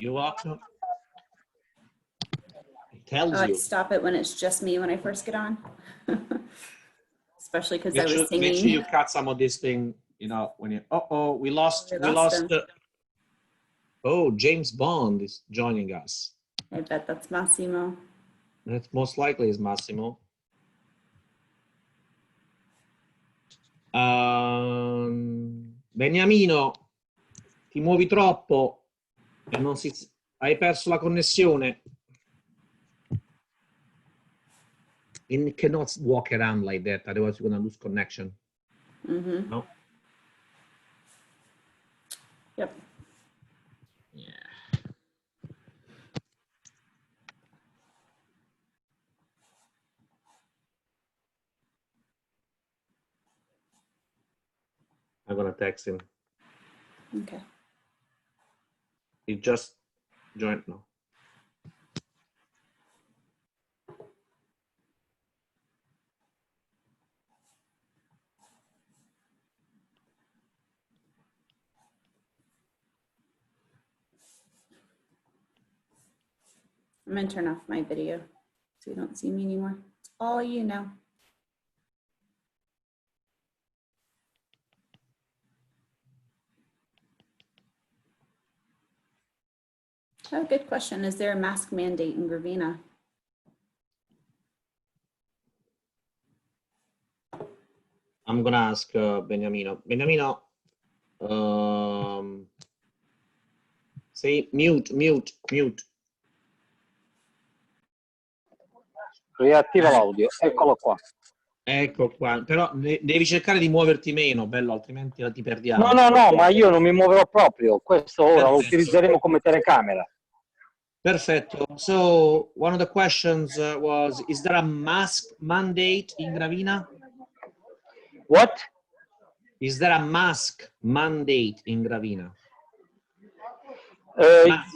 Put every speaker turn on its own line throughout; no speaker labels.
You're welcome. It tells
I
you.
stop it when it's just me when I first get on. Especially because I was singing.
Make sure you cut some of this thing, you know, when you, we lost oh, James Bond is joining us.
I bet that's Massimo.
That most likely is Massimo. Beniamino, ti muovi troppo e non si, hai perso la connessione. And you cannot walk around like that, otherwise you're gonna lose connection.
Mm-hmm.
No?
Yep.
Yeah. I'm gonna text him.
Okay.
He just joined now.
I'm gonna turn off my video so you don't see me anymore. It's all you know. Oh, good question. Is there a mask mandate in Gravina?
I'm gonna ask Beniamino. Beniamino, say mute.
Riattiva l'audio, eccolo qua.
Ecco qua, però devi cercare di muoverti meno, bello, altrimenti ti perdiamo.
No, ma io non mi muoverò proprio. Questo ora lo utilizzeremo come telecamera.
Perfetto. So one of the questions was, is there a mask mandate in Gravina?
What?
Is there a mask mandate in Gravina?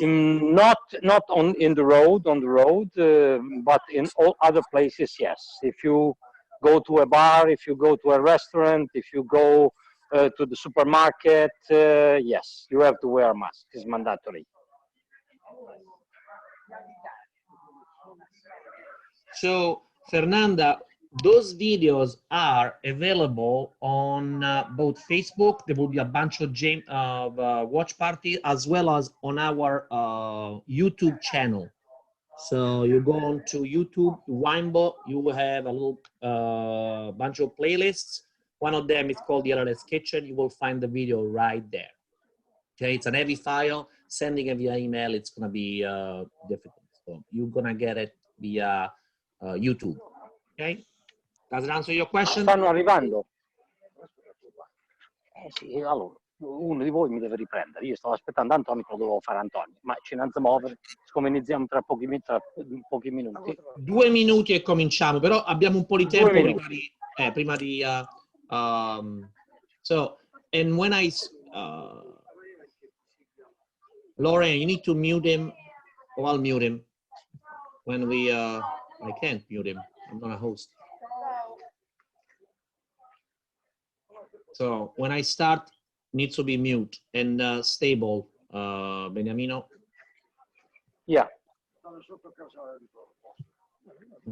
Not on the road, but in all other places, yes. If you go to a bar, if you go to a restaurant, if you go to the supermarket, yes, you have to wear a mask. It's mandatory.
So, Fernanda, those videos are available on both Facebook. There will be a bunch of watch party, as well as on our YouTube channel. So you go on to YouTube, Winebo, you will have a little bunch of playlists. One of them is called the LLS Kitchen. You will find the video right there. Okay, it's an heavy file. Sending it via email, it's gonna be difficult. So you're gonna get it via YouTube. Okay, does it answer your question?
Stanno arrivando. Sì, allora, uno di voi mi deve riprendere. Io stavo aspettando Antonio, lo dovevo fare Antonio, ma ci andiamo a muovere, siccome iniziamo tra pochi minuti.
2 minuti e cominciamo, però abbiamo un po' di tempo prima di so, and when Lauren, you need to mute him, or I'll mute him when we I can't mute him, I'm not a host. So when I start, needs to be mute and stable, Beniamino.
Yeah.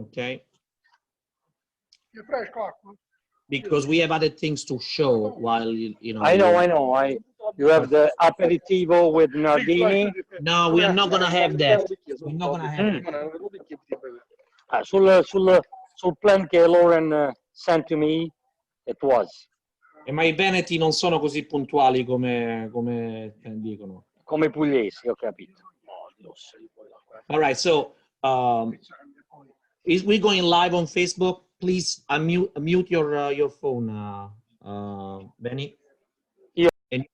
Okay. Because we have other things to show while you know.
I know. You have the aperitivo with Nardini.
No, we are not gonna have that. We're not gonna have that.
Sul plan che Lauren sent to me, it was.
Ma i veneti non sono così puntuali come dicono.
Come i pugliesi, ho capito.
All right, so we're going live on Facebook. Please mute your phone, Benny.
Yeah.
And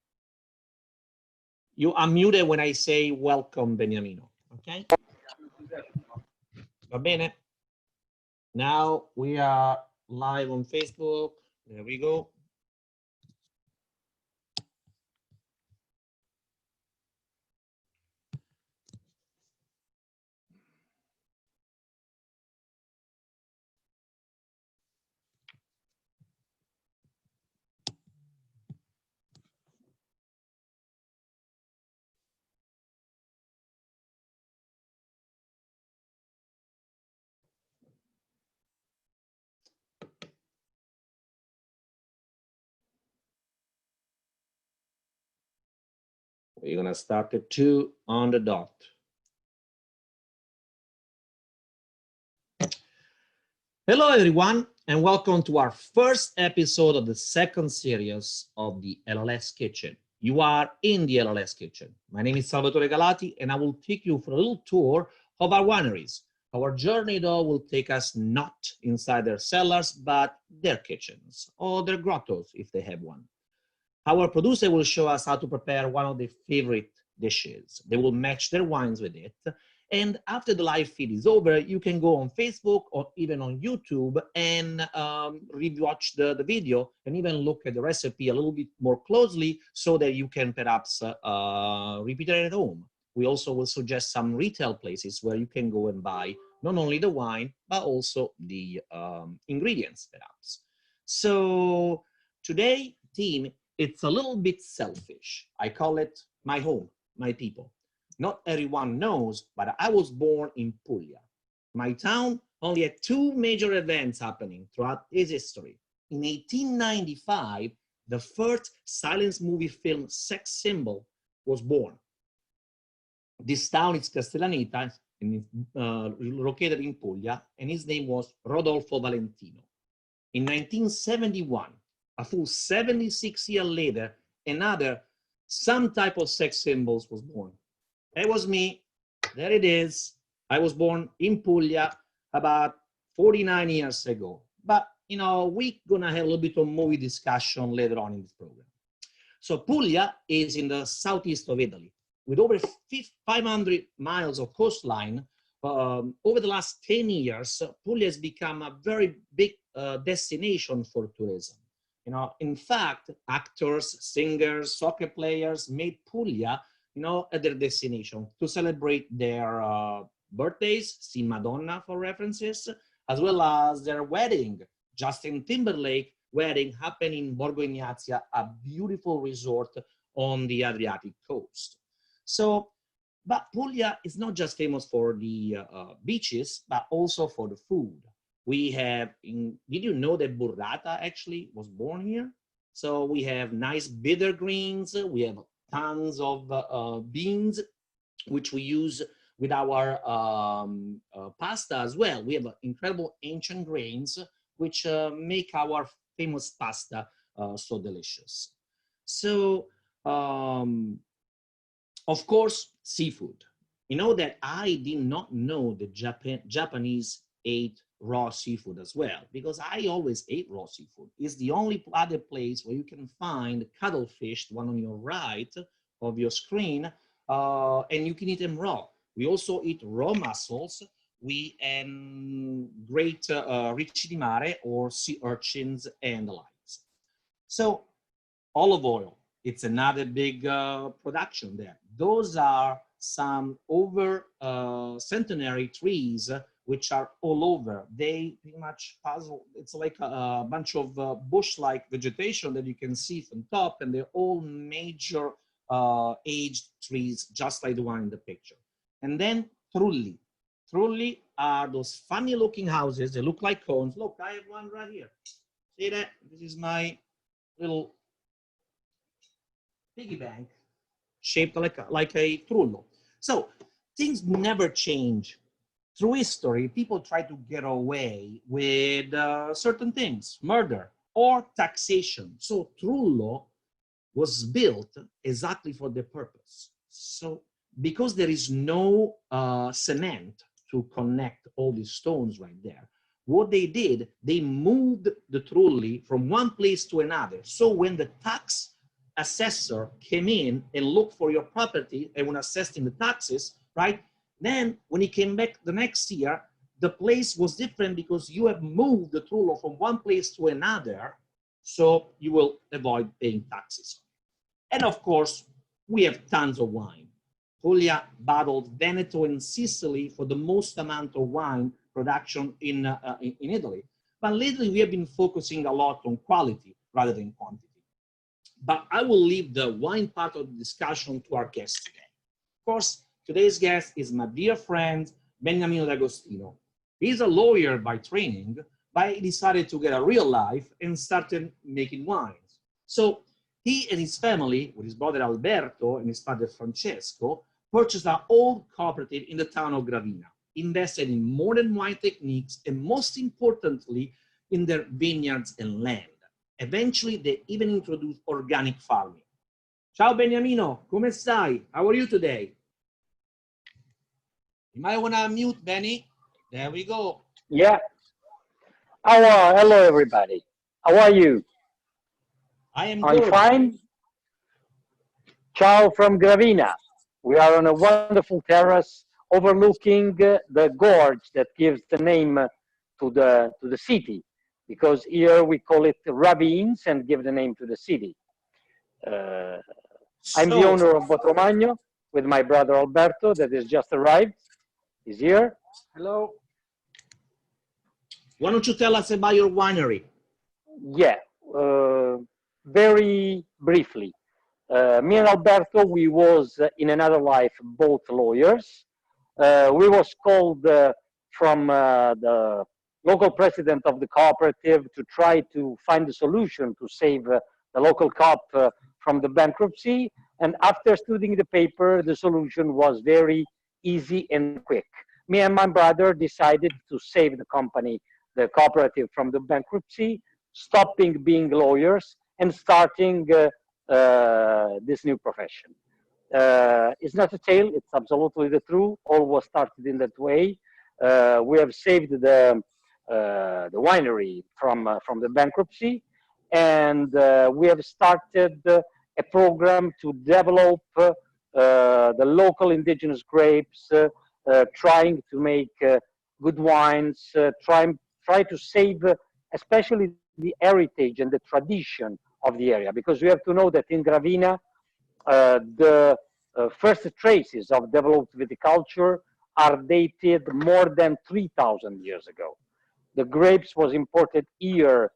you unmute when I say welcome, Beniamino. Okay. Va bene. Now we are live on Facebook. There we go. We're gonna start at 2 on the dot. Hello everyone, and welcome to our first episode of the second series of the LLS Kitchen. You are in the LLS Kitchen. My name is Salvatore Galati, and I will take you for a little tour of our wineries. Our journey, though, will take us not inside their cellars, but their kitchens, or their grottos, if they have one. Our producer will show us how to prepare one of their favorite dishes. They will match their wines with it. And after the live feed is over, you can go on Facebook or even on YouTube and rewatch the video and even look at the recipe a little bit more closely so that you can perhaps repeat it at home. We also will suggest some retail places where you can go and buy not only the wine, but also the ingredients, perhaps. So today, team, it's a little bit selfish. I call it my home, my people. Not everyone knows, but I was born in Puglia. My town only had 2 major events happening throughout its history. In 1895, the first silent movie film Sex Symbol was born. This town is Castellaneta, and it's located in Puglia, and his name was Rodolfo Valentino. In 1971, a full 76 years later, another some type of sex symbols was born. It was me. There it is. I was born in Puglia about 49 years ago. But, you know, we're going to have a little bit of movie discussion later on in this program. So Puglia is in the southeast of Italy. With over 500 miles of coastline, over the last 10 years, Puglia has become a very big destination for tourism. You know, in fact, actors, singers, soccer players made Puglia, you know, at their destination to celebrate their birthdays, see Madonna for references, as well as their wedding. Justin Timberlake wedding happened in Borgo Ignazia, a beautiful resort on the Adriatic coast. So, but Puglia is not just famous for the beaches, but also for the food. We have, did you know that burrata actually was born here? So we have nice bitter greens, we have tons of beans, which we use with our pasta as well. We have incredible ancient grains, which make our famous pasta so delicious. So, of course, seafood. You know that I did not know that Japanese ate raw seafood as well, because I always ate raw seafood. It's the only other place where you can find cuttlefish, the one on your right of your screen, and you can eat them raw. We also eat raw mussels, and great ricci di mare or sea urchins and the likes. So olive oil, it's another big production there. Those are some over centenary trees which are all over. They pretty much puzzle. It's like a bunch of bush-like vegetation that you can see from top, and they're all major aged trees, just like the one in the picture. And then trulli. Trulli are those funny-looking houses. They look like cones. Look, I have one right here. See that? This is my little piggy bank shaped like a trullo. So things never change. Through history, people try to get away with certain things, murder or taxation. So trullo was built exactly for the purpose. So because there is no cement to connect all these stones right there, what they did, they moved the trulli from one place to another. So when the tax assessor came in and looked for your property and when assessing the taxes, right? Then when he came back the next year, the place was different because you have moved the trullo from one place to another, so you will avoid paying taxes. And of course, we have tons of wine. Puglia battled Veneto and Sicily for the most amount of wine production in Italy. But lately, we have been focusing a lot on quality rather than quantity. But I will leave the wine part of the discussion to our guest today. Of course, today's guest is my dear friend, Beniamino D'Agostino. He's a lawyer by training, but he decided to get a real life and started making wines. So He and his family, with his brother Alberto and his father Francesco, purchased an old cooperative in the town of Gravina, invested in modern wine techniques, and most importantly, in their vineyards and land. Eventually, they even introduced organic farming. Ciao Beniamino, come stai? How are you today? You might want to unmute, Benny. There we go.
Yeah. Hello, everybody. How are you?
I am
I'm
good.
fine. Ciao from Gravina. We are on a wonderful terrace overlooking the gorge that gives the name to the city, because here we call it ravines and give the name to the city. I'm the owner of Botromagno with my brother Alberto that has just arrived. He's here. Hello.
Why don't you tell us about your winery?
Yeah, very briefly. Me and Alberto, we was in another life both lawyers. We was called from the local president of the cooperative to try to find a solution to save the local co-op from the bankruptcy. And after studying the paper, the solution was very easy and quick. Me and my brother decided to save the company, the cooperative, from the bankruptcy, stopping being lawyers and starting this new profession. It's not a tale, it's absolutely the truth. All was started in that way. We have saved the winery from the bankruptcy, and we have started a program to develop the local indigenous grapes, trying to make good wines, try to save especially the heritage and the tradition of the area, because we have to know that in Gravina, the first traces of developed viticulture are dated more than 3,000 years ago. The grapes was imported here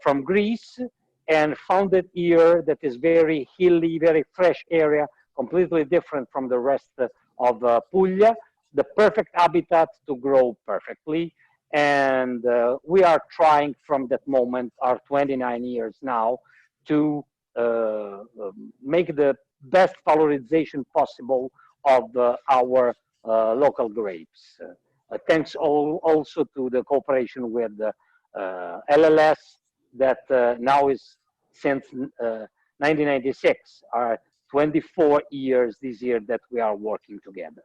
from Greece and founded here, that is very hilly, very fresh area, completely different from the rest of Puglia, the perfect habitat to grow perfectly. And we are trying from that moment, our 29 years now, to make the best valorization possible of our local grapes. Thanks also to the cooperation with LLS that now is since 1996, are 24 years this year that we are working together.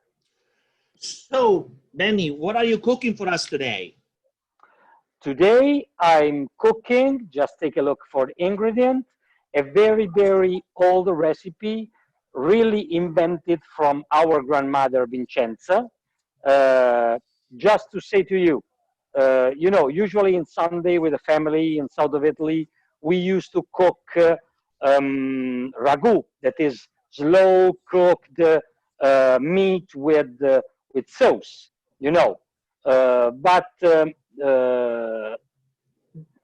So, Benny, what are you cooking for us today?
Today, I'm cooking, just take a look for the ingredient, a very, very old recipe, really invented from our grandmother, Vincenza. Just to say to you, you know, usually in Sunday with the family in south of Italy, we used to cook ragu, that is slow cooked meat with sauce, you know. But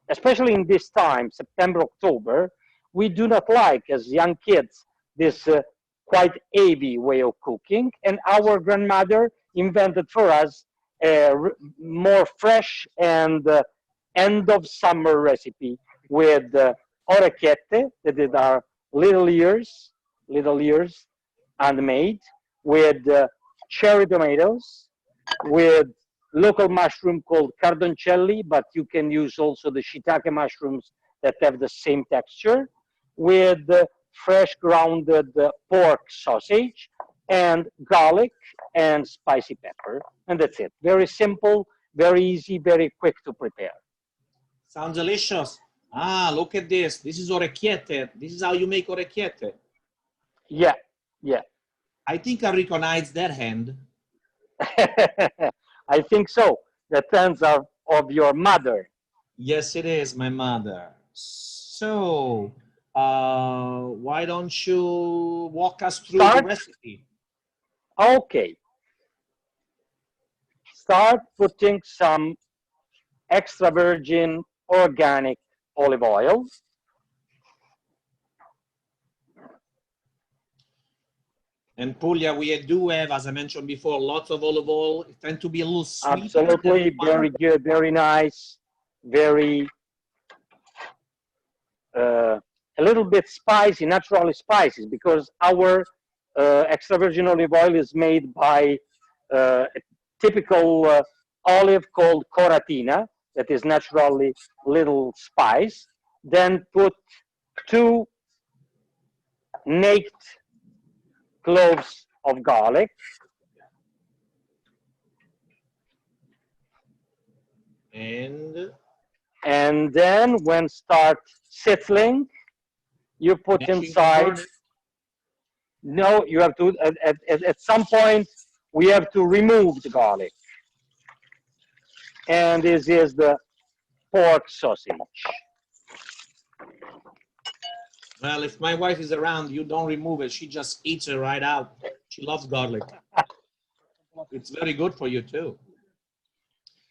especially in this time, September, October, we do not like, as young kids, this quite heavy way of cooking. And our grandmother invented for us a more fresh and end of summer recipe with orecchiette, that is our little ears handmade, with cherry tomatoes, with local mushroom called cardoncelli, but you can use also the shiitake mushrooms that have the same texture, with fresh grounded pork sausage and garlic and spicy pepper. And that's it. Very simple, very easy, very quick to prepare.
Sounds delicious. Ah, look at this. This is orecchiette. This is how you make orecchiette.
Yeah, yeah.
I think I recognize that hand.
I think so. The hands are of your mother.
Yes, it is my mother. So, why don't you walk us through the recipe?
Okay. Start putting some extra virgin organic olive oil.
In Puglia, we do have, as I mentioned before, lots of olive oil. It tends to be a little sweet.
Absolutely, very good, very nice, very a little bit spicy, naturally spicy, because our extra virgin olive oil is made by a typical olive called coratina that is naturally little spice. Then put 2 naked cloves of garlic. And then when start settling, you put inside. No, you have to, at some point, we have to remove the garlic. And this is the pork sausage.
Well, if my wife is around, you don't remove it. She just eats it right out. She loves garlic. It's very good for you too.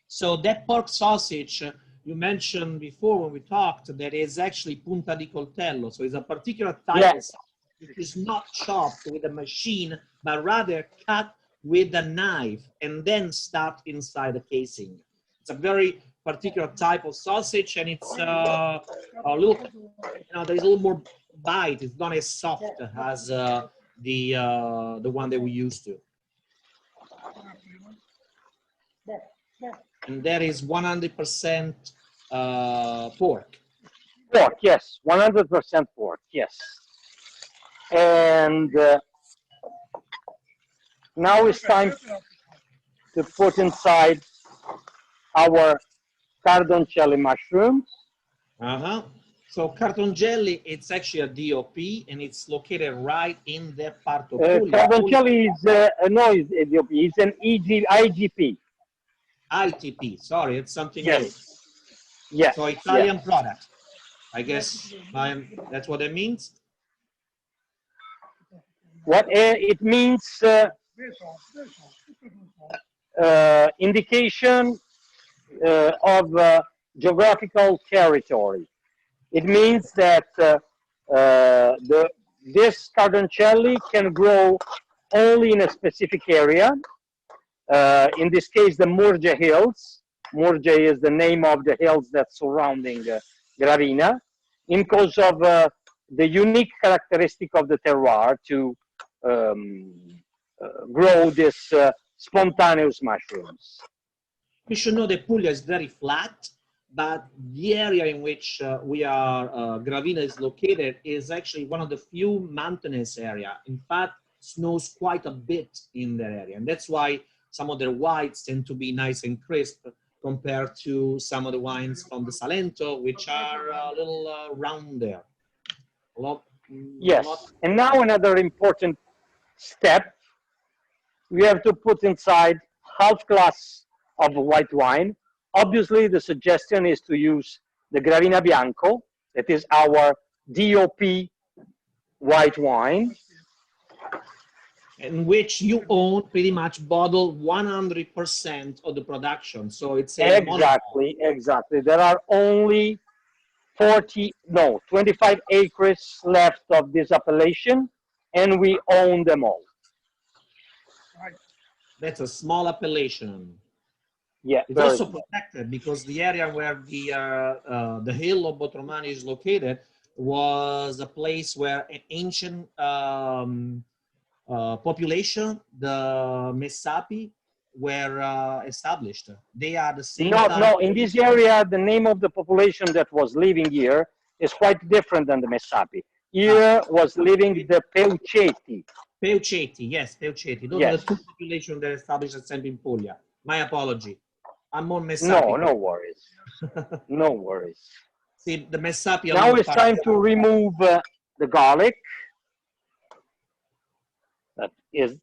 So that pork sausage you mentioned before when we talked, that is actually punta di coltello. So it's a particular type of sausage which is not chopped with a machine, but rather cut with a knife and then stuffed inside the casing. It's a very particular type of sausage, and it's a little, there's a little more bite. It's not as soft as the one that we used to. And that is 100% pork.
Pork, yes, 100% pork, yes. And now it's time to put inside our cardoncelli mushrooms.
So cardoncelli, it's actually a DOP, and it's located right in that part of Puglia.
Cardoncelli is no, it's DOP. It's an IGP.
ITP. Sorry, it's something
else.
else.
Yes.
So Italian product. I guess that's what it means.
What it means? Indication of geographical territory. It means that this cardoncelli can grow only in a specific area. In this case, the Murgia Hills. Murgia is the name of the hills that's surrounding Gravina, because of the unique characteristic of the terroir to grow this spontaneous mushrooms.
We should know that Puglia is very flat, but the area in which Gravina is located is actually one of the few mountainous area. In fact, snows quite a bit in that area, and that's why some of their whites tend to be nice and crisp compared to some of the wines from the Salento, which are a little rounder.
Yes, and now another important step. We have to put inside half glass of white wine. Obviously, the suggestion is to use the Gravina Bianco, that is our DOP white wine.
In which you own pretty much bottle 100% of the production. So it's a
exactly. There are only 25 acres left of this appellation, and we own them all.
That's a small appellation.
Yeah,
it's also protected because the area where the hill of Botromagno is located was a place where an ancient population, the Messapi, were established. They are the same.
No, in this area, the name of the population that was living here is quite different than the Messapi. Here was living the Peuceti.
Peuceti, yes, Peuceti. Those are the two populations that established at Sempre in Puglia. My apology. I'm more Messapi.
No worries. No worries.
See, the Messapi.
Now it's time to remove the garlic. That is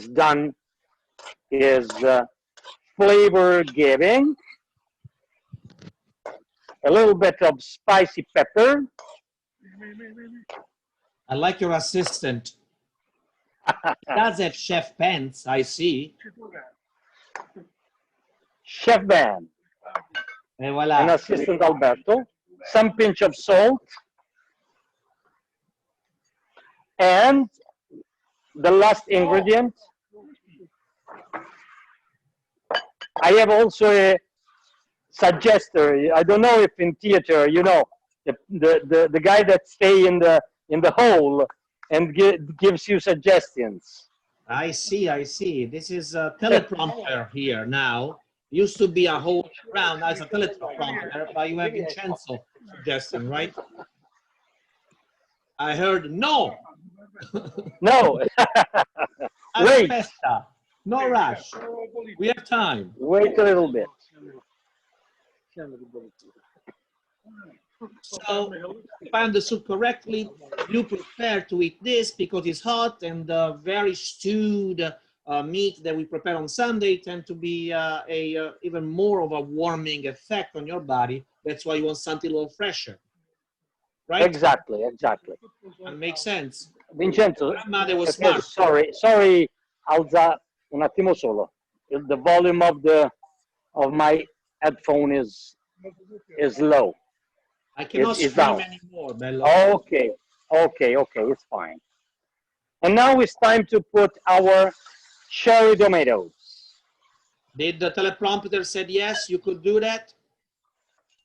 done, is flavor giving. A little bit of spicy pepper.
I like your assistant. He does have chef pants, I see.
Chef Ben.
And voila.
And assistant Alberto. Some pinch of salt. And the last ingredient. I have also a suggester. I don't know if in theater, you know, the guy that stay in the hole and gives you suggestions.
I see, I see. This is a teleprompter here now. Used to be a whole round, now it's a teleprompter, but you have Vincenzo suggesting, right? I heard no.
No. Wait.
Aspetta. No rush. We have time.
Wait a little bit.
So, if I understood correctly, you prefer to eat this because it's hot, and the very stewed meat that we prepare on Sunday tend to be even more of a warming effect on your body. That's why you want something a little fresher, right?
Exactly, exactly.
That makes sense.
Vincenzo,
Grandmother was
okay,
smart.
sorry, alza un attimo solo. The volume of my headphone is low.
I cannot
It's
scream
down.
anymore, Bello.
Okay, it's fine. And now it's time to put our cherry tomatoes.
Did the teleprompter said yes, you could do that?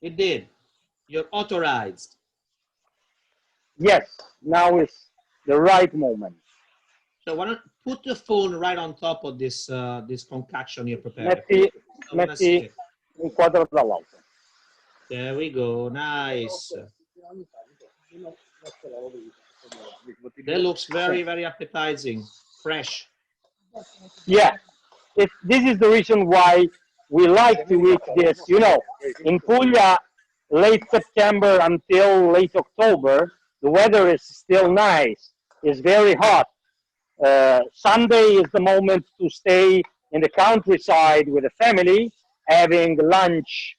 It did. You're authorized.
Yes, now is the right moment.
So why don't put the phone right on top of this this concoction you're preparing.
Metti un quadro dall'alto.
There we go. Nice. That looks very, very appetizing. Fresh.
Yeah, this is the reason why we like to eat this. You know, in Puglia, late September until late October, the weather is still nice. It's very hot. Sunday is the moment to stay in the countryside with the family, having lunch,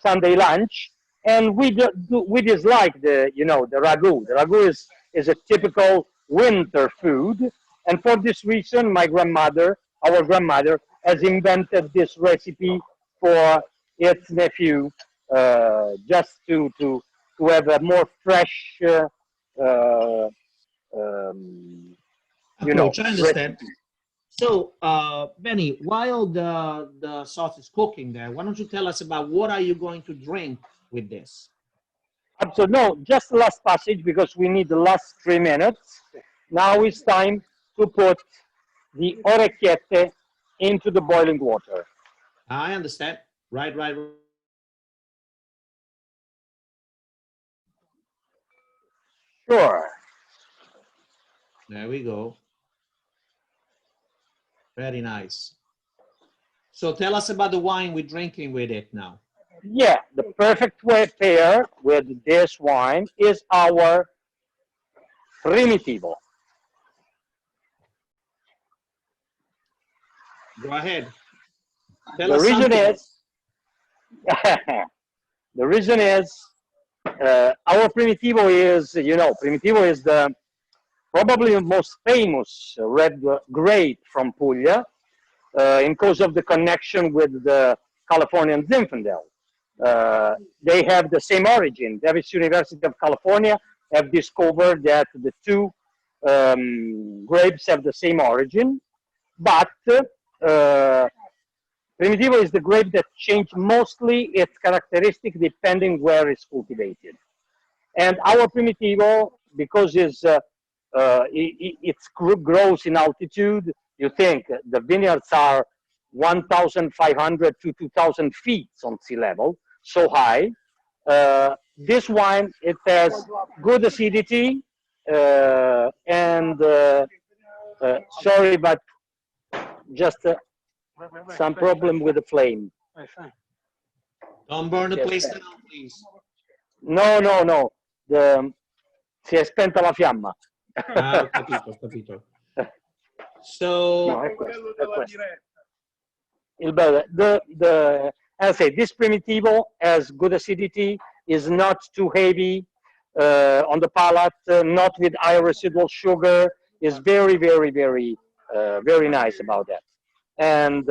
Sunday lunch, and we dislike the ragu. The ragu is a typical winter food, and for this reason, our grandmother, has invented this recipe for its nephew, just to have a more fresh,
Approach, I understand.
recipe.
So, Benny, while the sauce is cooking there, why don't you tell us about what are you going to drink with this?
So no, just the last passage because we need the last 3 minutes. Now it's time to put the orecchiette into the boiling water.
I understand. Right.
Sure.
There we go. Very nice. So tell us about the wine we're drinking with it now.
Yeah, the perfect way pair with this wine is our Primitivo.
Go ahead. Tell
The
us
reason
something.
is, the reason is, our Primitivo is, Primitivo is the probably the most famous red grape from Puglia, in cause of the connection with the Californian Zinfandel. They have the same origin. Davis University of California have discovered that the two grapes have the same origin, but Primitivo is the grape that changed mostly its characteristic depending where it's cultivated. And our Primitivo, because it grows in altitude, you think the vineyards are 1,500 to 2,000 feet on sea level, so high. This wine, it has good acidity, and sorry, but just some problem with the flame.
Don't burn the place down, please.
No. Si è spenta la fiamma.
Ah, ho capito. So,
No, è questo. Il bello, as I say, this Primitivo has good acidity, is not too heavy on the palate, not with high residual sugar, is very, very, very, very nice about that. And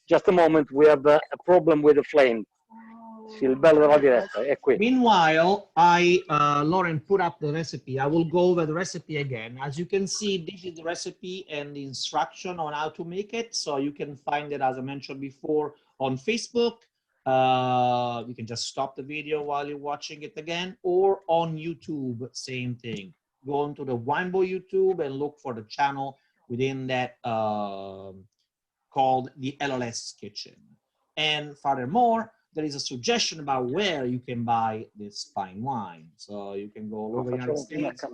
just a moment, we have a problem with the flame. Il bello della diretta è qui.
Meanwhile, Lauren, put up the recipe. I will go over the recipe again. As you can see, this is the recipe and the instruction on how to make it. So you can find it, as I mentioned before, on Facebook. You can just stop the video while you're watching it again, or on YouTube, same thing. Go onto the Wineboy YouTube and look for the channel within that called the LLS Kitchen. And furthermore, there is a suggestion about where you can buy this fine wine. So you can go all over the United States,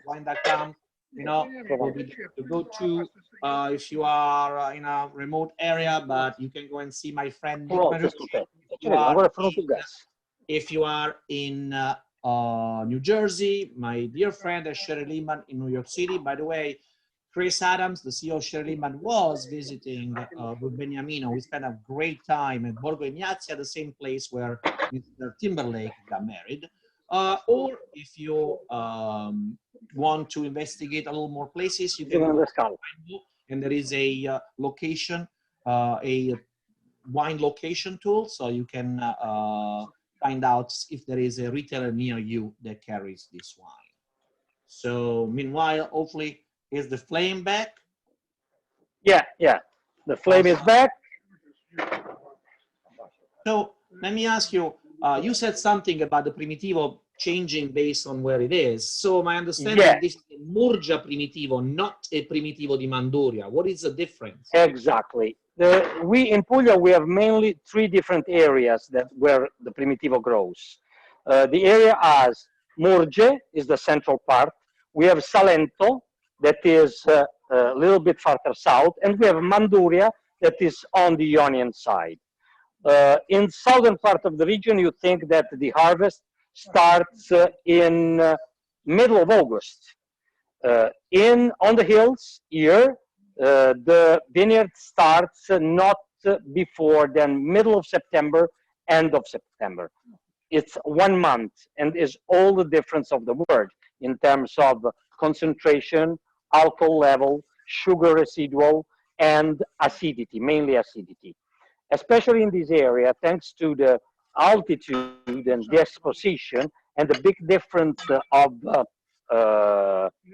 wine.com, you know, will be the go-to if you are in a remote area, but you can go and see my friend Nick Marucci. If you are in New Jersey, my dear friend Sherry Lehman in New York City. By the way, Chris Adams, the CEO of Sherry Lehman, was visiting with Beniamino. We spent a great time at Borgo Ignazzi, at the same place where Mr. Timberlake got married. Or if you want to investigate a little more places, you can go and there is a location, a wine location tool, so you can find out if there is a retailer near you that carries this wine. So meanwhile, hopefully, is the flame back?
Yeah, the flame is back.
So let me ask you, you said something about the Primitivo changing based on where it is. So my understanding, this is a Murgia Primitivo, not a Primitivo di Manduria. What is the difference?
Exactly. We in Puglia, we have mainly 3 different areas where the Primitivo grows. The area as Murge is the central part. We have Salento, that is a little bit farther south, and we have Manduria, that is on the Ionian side. In southern part of the region, you think that the harvest starts in middle of August. On the hills here, the vineyard starts not before than middle of September, end of September. It's 1 month, and is all the difference of the word in terms of concentration, alcohol level, sugar residual, and acidity, mainly acidity. Especially in this area, thanks to the altitude and the exposition and the big difference of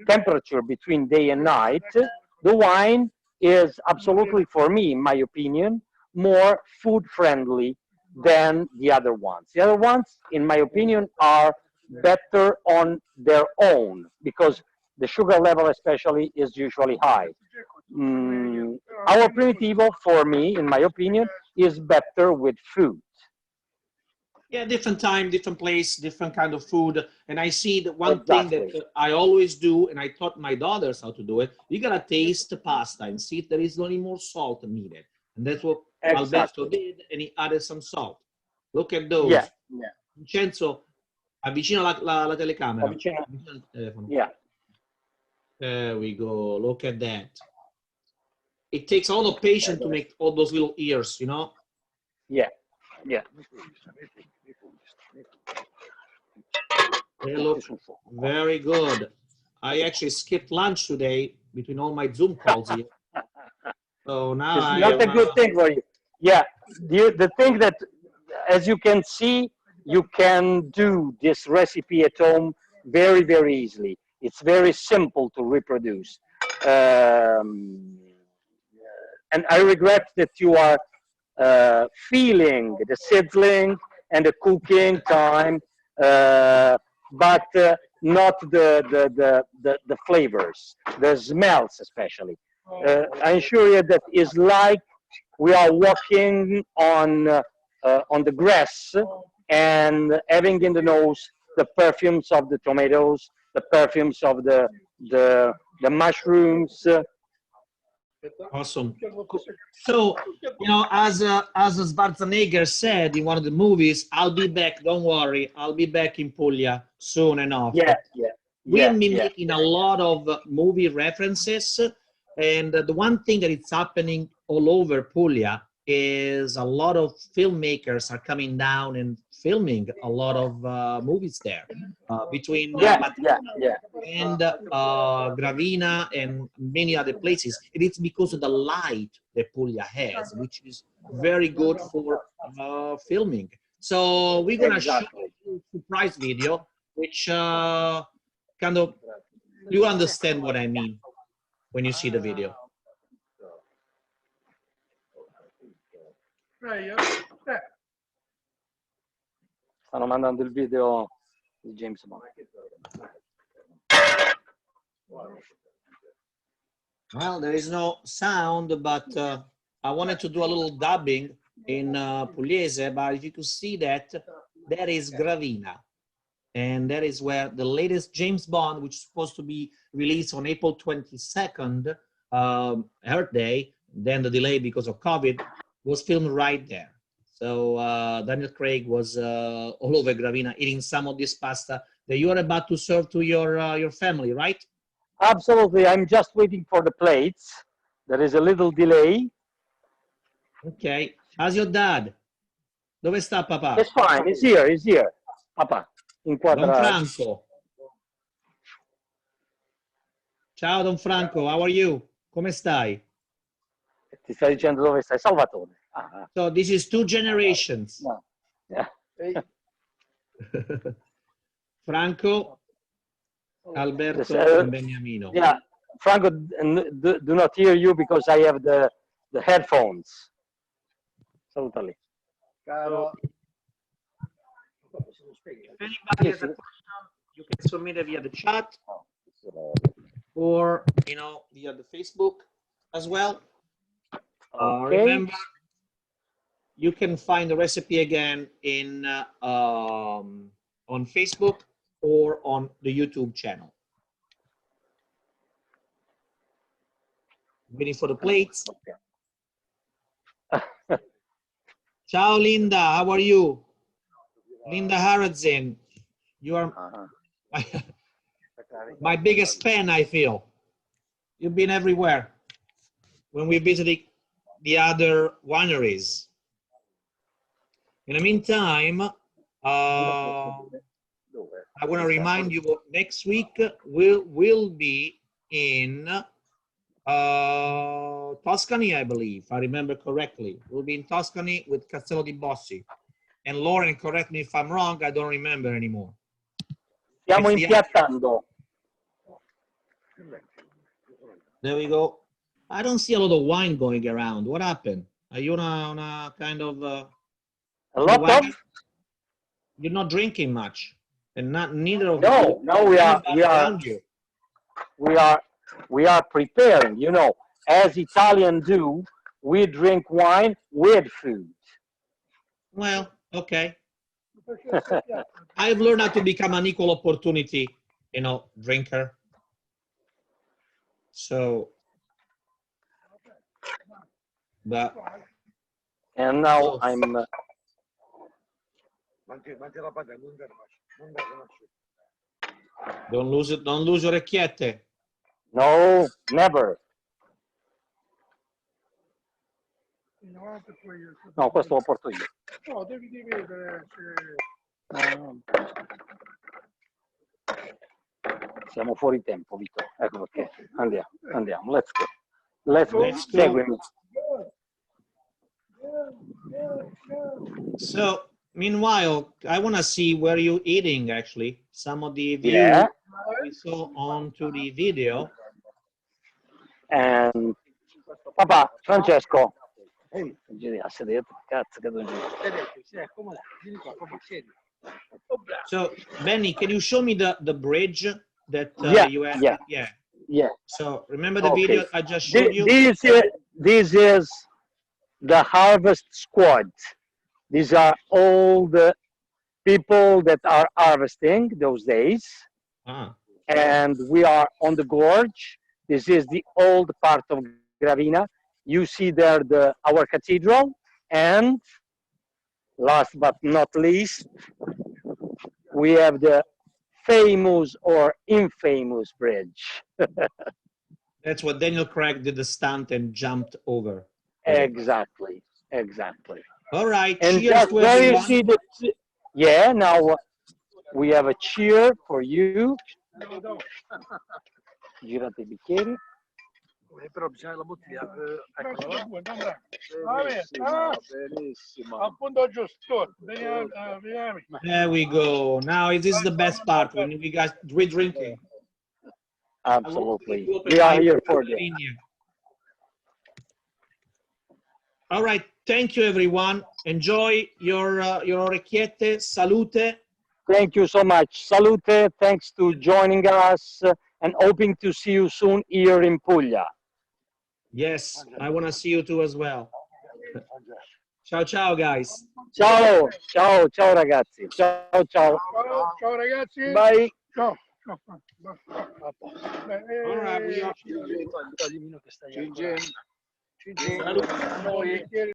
temperature between day and night, the wine is absolutely, for me, in my opinion, more food friendly than the other ones. The other ones, in my opinion, are better on their own because the sugar level especially is usually high. Our Primitivo, for me, in my opinion, is better with food.
Yeah, different time, different place, different kind of food. And I see that one thing that I always do, and I taught my daughters how to do it, you gotta taste the pasta and see if there is any more salt needed. And that's what Alberto did, and he added some salt. Look at those.
Yeah.
Vincenzo, avvicina la telecamera.
Avvicina.
Il telefono.
Yeah.
There we go. Look at that. It takes a lot of patience to make all those little ears, you know?
Yeah.
They look very good. I actually skipped lunch today between all my Zoom calls here. So now
it's not a good thing for you. Yeah, the thing that, as you can see, you can do this recipe at home very, very easily. It's very simple to reproduce. And I regret that you are feeling the sizzling and the cooking time, but not the flavors, the smells especially. I assure you that it's like we are walking on the grass and having in the nose the perfumes of the tomatoes, the perfumes of the mushrooms.
Awesome. So, you know, as Schwarzenegger said in one of the movies, I'll be back, don't worry, I'll be back in Puglia soon enough. We've been making a lot of movie references, and the one thing that is happening all over Puglia is a lot of filmmakers are coming down and filming a lot of movies there, between and Gravina and many other places. And it's because of the light that Puglia has, which is very good for filming. So we're gonna show you a surprise video, which kind of, you understand what I mean when you see the video.
Stanno mandando il video di James Bond.
Well, there is no sound, but I wanted to do a little dubbing in Pugliese, but if you could see that, that is Gravina. And that is where the latest James Bond, which is supposed to be released on April 22nd, Earth Day, then the delay because of COVID, was filmed right there. So Daniel Craig was all over Gravina eating some of this pasta that you are about to serve to your family, right?
Absolutely. I'm just waiting for the plates. There is a little delay.
Okay. How's your dad? Dove sta papà?
It's fine. It's here. It's here. Papa,
Don
inquadra.
Franco. Ciao Don Franco, how are you? Come stai?
Ti sta dicendo dove stai, Salvatore. Ah,
So this is two generations.
no. Yeah.
Franco, Alberto,
Yes,
and Beniamino.
Yeah, Franco, do not hear you because I have the headphones. Totally.
So, if anybody has a question, you can submit it via the chat or via the Facebook as well.
Okay.
Remember, you can find the recipe again in on Facebook or on the YouTube channel. Waiting for the plates. Ciao Linda, how are you? Linda Haradzin, you are my biggest fan, I feel. You've been everywhere when we visited the other wineries. In the meantime, I want to remind you next week we'll be in Tuscany, I believe, if I remember correctly. We'll be in Tuscany with Castello di Bossi. And Lauren, correct me if I'm wrong, I don't remember anymore.
Stiamo impiattando.
There we go. I don't see a lot of wine going around. What happened? Are you on a kind of
A lot of?
You're not drinking much, and neither of
No, no, we are preparing. You know, as Italians do, we drink wine with food.
Well, okay. I've learned how to become an equal opportunity, drinker. So, but.
And now I'm.
Don't lose it. Don't lose orecchiette.
No, never. No, questo lo porto io.
No, devi vedere
No. Siamo fuori tempo, Vito. Ecco perché. Andiamo. Let's go. Let's go. Seguimi.
So, meanwhile, I want to see where you're eating, actually. Some of the views
Yeah.
we saw onto the video.
And Papa, Francesco.
So, Benny, can you show me the bridge that you had?
Yeah.
So, remember the video I just showed you?
This is the harvest squad. These are all the people that are harvesting those days. And we are on the gorge. This is the old part of Gravina. You see there our cathedral, and last but not least, we have the famous or infamous bridge.
That's what Daniel Craig did the stunt and jumped over.
Exactly.
All right,
And
cheers
just
to
where you
everyone.
see now we have a cheer for you. Girate I bicchieri.
però bisogna la bottiglia. Benissimo. Appunto giusto.
There we go. Now this is the best part when we guys drinking.
Absolutely. We are here for this.
All right. Thank you, everyone. Enjoy your orecchiette. Salute.
Thank you so much. Salute. Thanks to joining us and hoping to see you soon here in Puglia.
Yes, I want to see you too as well. Ciao, ciao, guys.
Ciao, ciao, ciao ragazzi. Ciao, ciao.
Ciao, ciao ragazzi.
Bye.
Ciao.
All right, we are.
Salute.